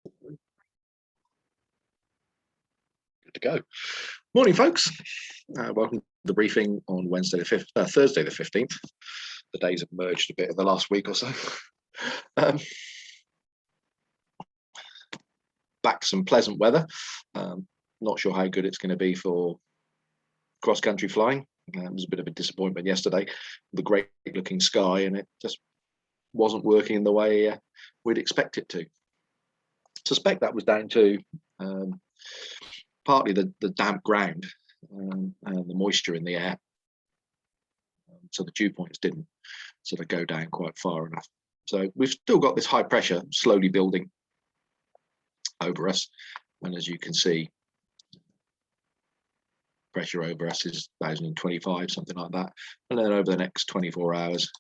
Good to go. Morning, folks. Welcome to the briefing on Thursday the 15th. The days have merged a bit in the last week or so. Back some pleasant weather. Not sure how good it's going to be for cross-country flying. It was a bit of a disappointment yesterday. The great looking sky, and it just wasn't working in the way we'd expect it to. Suspect that was down to partly the damp ground and the moisture in the air. So the dew points didn't sort of go down quite far enough. So we've still got this high pressure slowly building over us. And as you can see, pressure over us is 1,025, something like that. And then over the next 24 hours,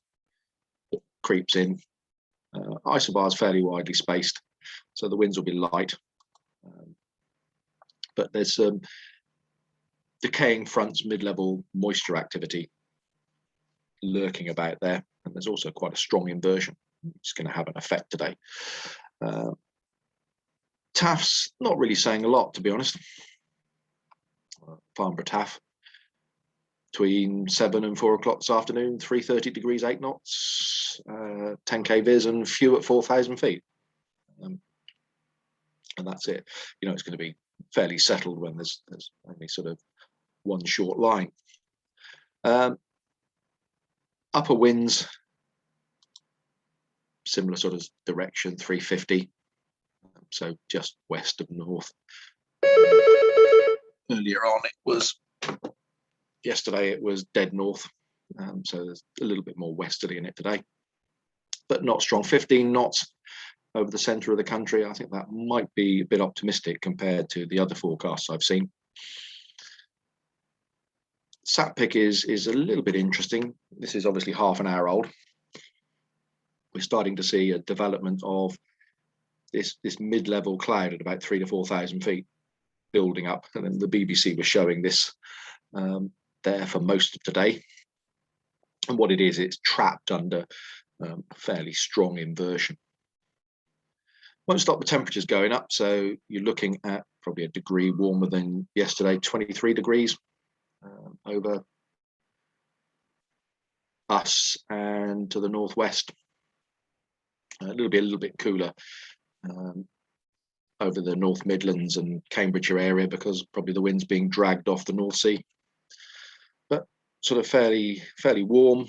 it creeps in. Isobars fairly widely spaced, so the winds will be light. But there's some decaying fronts, mid-level moisture activity lurking about there. And there's also quite a strong inversion. It's going to have an effect today. TAF's not really saying a lot, to be honest. Farnborough TAF between 7 and 4 o'clock this afternoon, 330 degrees, 8 knots, 10k vis and few at 4,000 feet. And that's it. You know, it's going to be fairly settled when there's only sort of one short line. Upper winds, similar sort of direction, 350. So just west of north. Earlier on, yesterday it was dead north. So there's a little bit more westerly in it today, but not strong. 15 knots over the centre of the country. I think that might be a bit optimistic compared to the other forecasts I've seen. SatPic is a little bit interesting. This is obviously half an hour old. We're starting to see a development of this mid-level cloud at about 3,000 to 4,000 feet building up. And then the BBC was showing this there for most of today. And what it is, it's trapped under fairly strong inversion. Won't stop the temperatures going up. So you're looking at probably a degree warmer than yesterday, 23 degrees over us and to the northwest. A little bit cooler over the North Midlands and Cambridgeshire area because probably the wind's being dragged off the North Sea. But sort of fairly warm.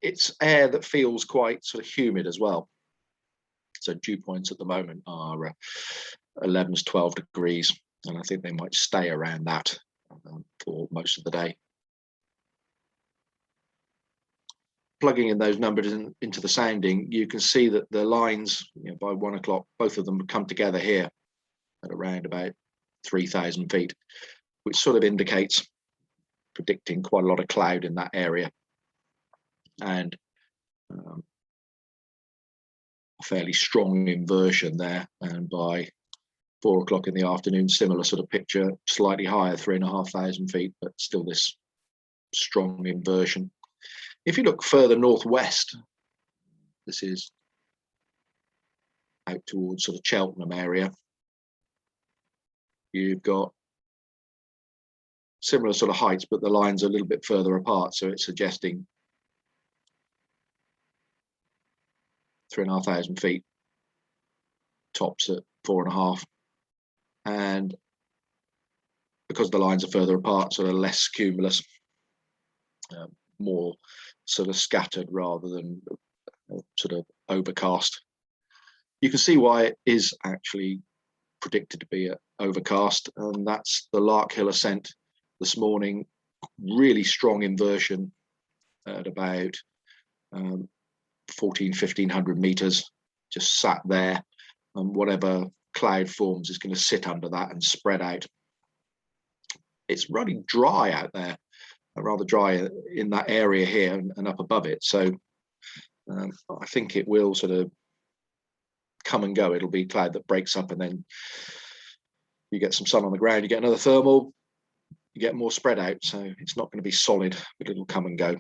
It's air that feels quite sort of humid as well. So dew points at the moment are 11 to 12 degrees, and I think they might stay around that for most of the day. Plugging in those numbers into the sounding, you can see that the lines, you know, by 1 o'clock, both of them come together here at around about 3,000 feet, which sort of indicates predicting quite a lot of cloud in that area. And a fairly strong inversion there. And by 4 o'clock in the afternoon, similar sort of picture, slightly higher, 3,500 feet, but still this strong inversion. If you look further northwest, this is out towards sort of Cheltenham area, you've got similar sort of heights, but the lines are a little bit further apart. So it's suggesting 3,500 feet, tops at 4.5. And because the lines are further apart, sort of less cumulus, more sort of scattered rather than sort of overcast. You can see why it is actually predicted to be overcast, and that's the Lark Hill ascent this morning. Really strong inversion at about 1,500 meters, just sat there, and whatever cloud forms is going to sit under that and spread out. It's running dry out there, rather dry in that area here and up above it. So I think it will sort of come and go. It'll be cloud that breaks up, and then you get some sun on the ground, you get another thermal, you get more spread out. So it's not going to be solid, but it'll come and go.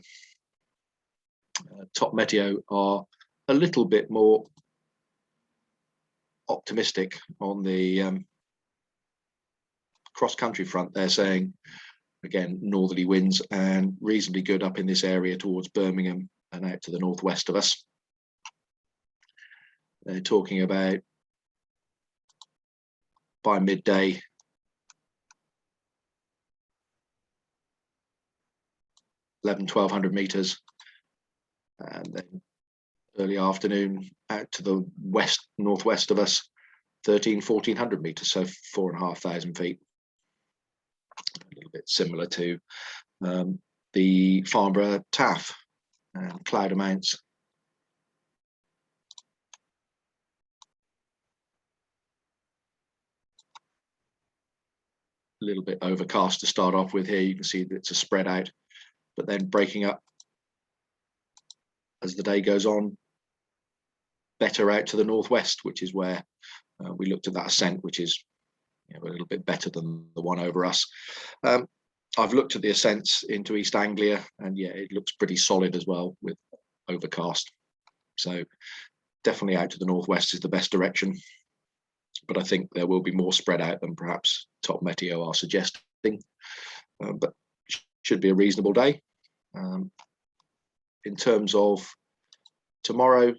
Top meteo are a little bit more optimistic on the cross-country front. They're saying, again, northerly winds and reasonably good up in this area towards Birmingham and out to the northwest of us. They're talking about by midday, 1,100–1,200 meters, and then early afternoon out to the northwest of us, 1,300–1,400 meters, so 4,500 feet. A little bit similar to the Farnborough Taff and cloud amounts. A little bit overcast to start off with here. You can see that it's a spread out, but then breaking up as the day goes on, better out to the northwest, which is where we looked at that ascent, which is a little bit better than the one over us. I've looked at the ascents into East Anglia, and yeah, it looks pretty solid as well with overcast. So definitely out to the northwest is the best direction, but I think there will be more spread out than perhaps Top Meteo are suggesting, but should be a reasonable day. In terms of tomorrow,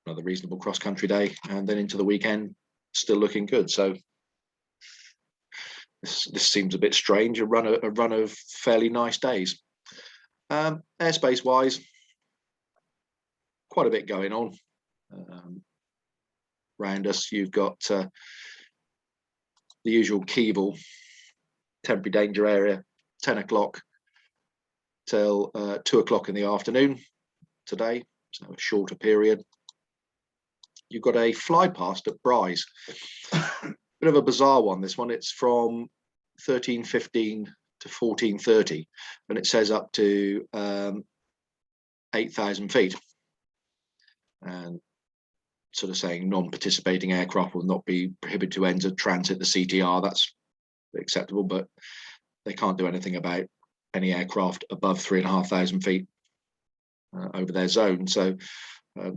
another reasonable cross-country day, and then into the weekend, still looking good. So this seems a bit strange, a run of fairly nice days. Airspace wise, quite a bit going on around us. You've got the usual Keeble temporary danger area, 10 o'clock till 2 o'clock in the afternoon today, so a shorter period. You've got a fly past at Bryce, bit of a bizarre one, this one. It's from 13:15 to 14:30, and it says up to 8,000 feet, and sort of saying non-participating aircraft will not be prohibited to enter transit the CTR. That's acceptable, but they can't do anything about any aircraft above 3,500 feet over their zone, so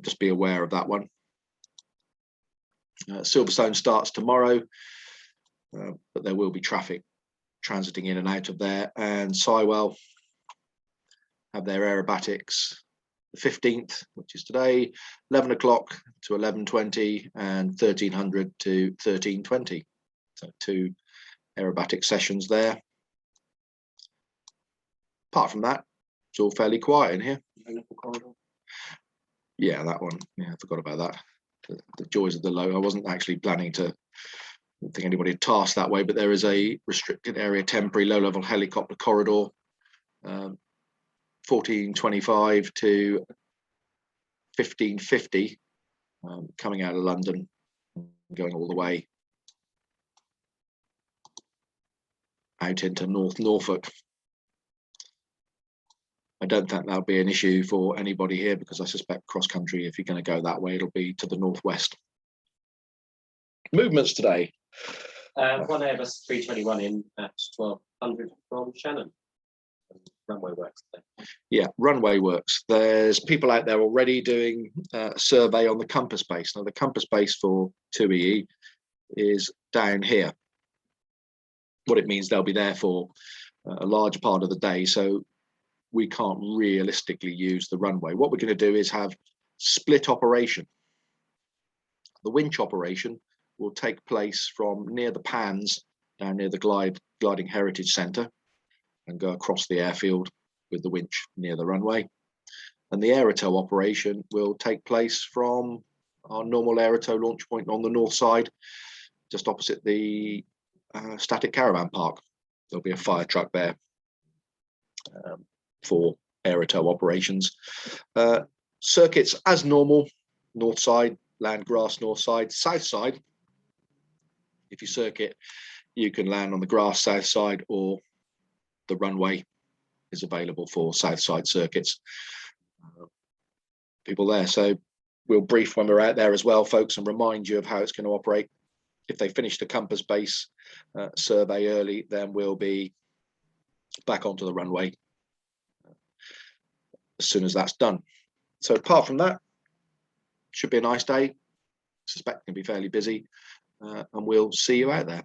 just be aware of that one. Silverstone starts tomorrow, but there will be traffic transiting in and out of there, and Sywell have their aerobatics the 15th, which is today, 11 o'clock to 11:20 and 1300 to 13:20. So 2 aerobatic sessions there. Apart from that, it's all fairly quiet in here. Yeah, that one. Yeah, I forgot about that. The joys of the low. I wasn't actually planning to, I don't think anybody had tasked that way, but there is a restricted area temporary low-level helicopter corridor, 14:25 to 15:50, coming out of London, going all the way out into North Norfolk. I don't think that'll be an issue for anybody here, because I suspect cross-country, if you're going to go that way, it'll be to the northwest. Movements today. One Airbus 321 in at 1200 from Shannon. Runway works today. Yeah, runway works. There's people out there already doing a survey on the compass base. Now, the compass base for 2EE is down here. What it means, they'll be there for a large part of the day, so we can't realistically use the runway. What we're going to do is have split operation. The winch operation will take place from near the Pans, down near the Gliding Heritage Centre, and go across the airfield with the winch near the runway. And the aerotow operation will take place from our normal aerotow launch point on the north side, just opposite the static caravan park. There'll be a fire truck there for aerotow operations. Circuits as normal, north side, land grass, north side, south side. If you circuit, you can land on the grass south side, or the runway is available for south side circuits. People there, so we'll brief when we're out there as well, folks, and remind you of how it's going to operate. If they finish the compass base survey early, then we'll be back onto the runway as soon as that's done. So apart from that, should be a nice day. Suspect it can be fairly busy, and we'll see you out there.